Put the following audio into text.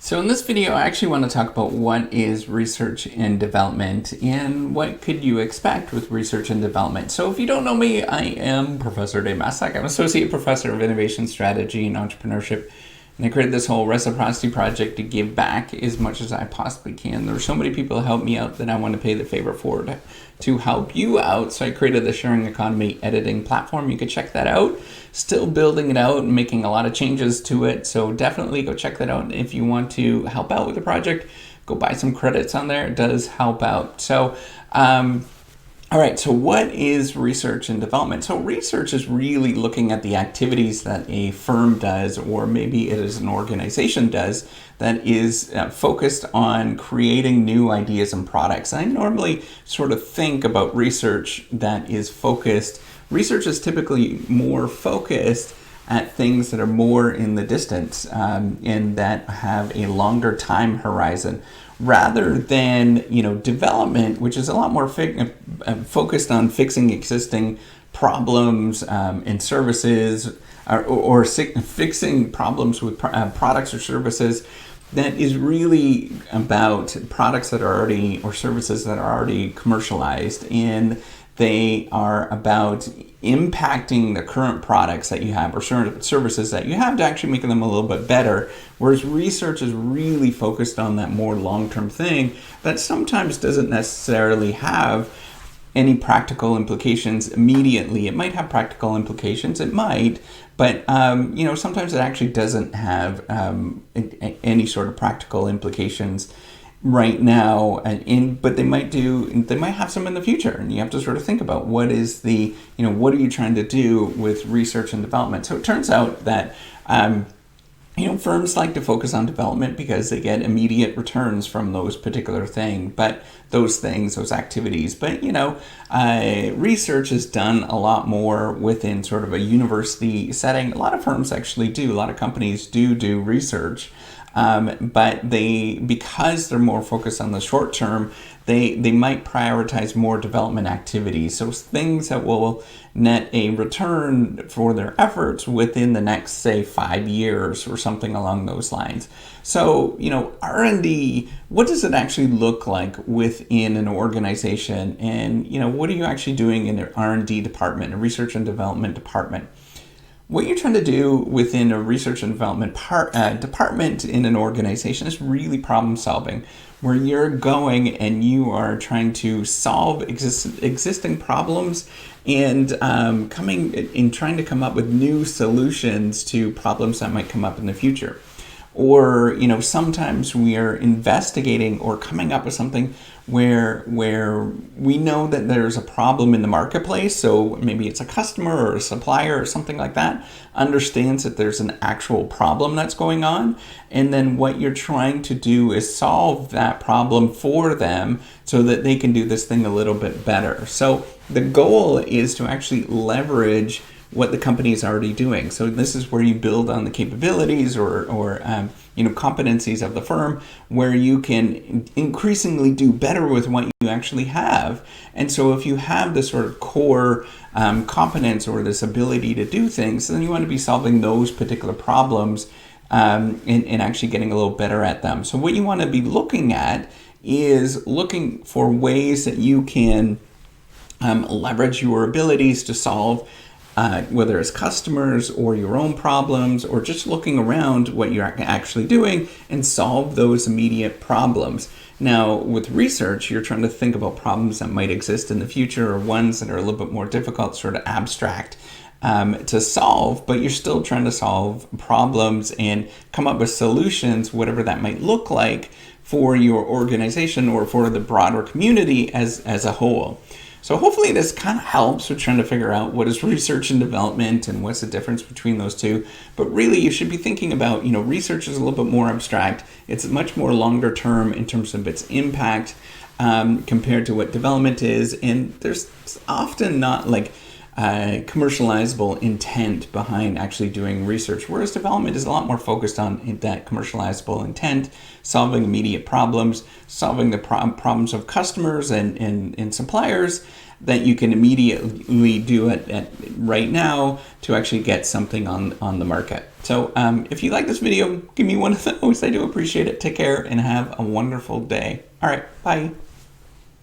So in this video, I actually want to talk about what is research and development and what could you expect with research and development. So if you don't know me, I am Professor Dave Massac. I'm Associate Professor of Innovation Strategy and Entrepreneurship. And I created this whole reciprocity project to give back as much as I possibly can. There are so many people who help me out that I want to pay the favor forward to help you out. So I created the sharing economy editing platform. You could check that out. Still building it out and making a lot of changes to it. So definitely go check that out. If you want to help out with the project, go buy some credits on there. It does help out. So, all right, so what is research and development? So research is really looking at the activities that a firm does, or maybe it is an organization does, that is focused on creating new ideas and products. I normally sort of think about research that is focused. Research is typically more focused at things that are more in the distance and that have a longer time horizon, rather than development, which is a lot more focused on fixing existing problems and services, or fixing problems with products or services. That is really about products that are already, or services that are already commercialized, and they are about impacting the current products that you have or services that you have to actually make them a little bit better. Whereas research is really focused on that more long-term thing that sometimes doesn't necessarily have any practical implications immediately. It might have practical implications, it might, but sometimes it actually doesn't have any sort of practical implications right now, but they might have some in the future, and you have to sort of think about what are you trying to do with research and development. So it turns out that firms like to focus on development because they get immediate returns from those particular those activities. But research is done a lot more within sort of a university setting. A lot of firms actually do. A lot of companies do research. But because they're more focused on the short term, they might prioritize more development activities. So things that will net a return for their efforts within the next, say, 5 years or something along those lines. So, R&D, what does it actually look like within an organization? And, what are you actually doing in an R&D department, a research and development department? What you're trying to do within a research and development department in an organization is really problem solving, where you're going and you are trying to solve existing problems and trying to come up with new solutions to problems that might come up in the future. Or, sometimes we are investigating or coming up with something where we know that there's a problem in the marketplace. So maybe it's a customer or a supplier or something like that understands that there's an actual problem that's going on. And then what you're trying to do is solve that problem for them so that they can do this thing a little bit better. So the goal is to actually leverage what the company is already doing. So this is where you build on the capabilities or competencies of the firm, where you can increasingly do better with what you actually have. And so if you have this sort of core competence or this ability to do things, then you want to be solving those particular problems and actually getting a little better at them. So what you want to be looking at is looking for ways that you can leverage your abilities to solve whether it's customers or your own problems, or just looking around what you're actually doing and solve those immediate problems. Now, with research, you're trying to think about problems that might exist in the future, or ones that are a little bit more difficult, sort of abstract to solve, but you're still trying to solve problems and come up with solutions, whatever that might look like for your organization or for the broader community as a whole. So hopefully this kind of helps with trying to figure out what is research and development and what's the difference between those two. But really, you should be thinking about, research is a little bit more abstract. It's much more longer term in terms of its impact compared to what development is. And there's often not commercializable intent behind actually doing research, whereas development is a lot more focused on that commercializable intent, solving immediate problems, solving the problems of customers and suppliers, that you can immediately do it right now to actually get something on the market. So if you like this video, give me one of those. I do appreciate it. Take care and have a wonderful day. All right, bye.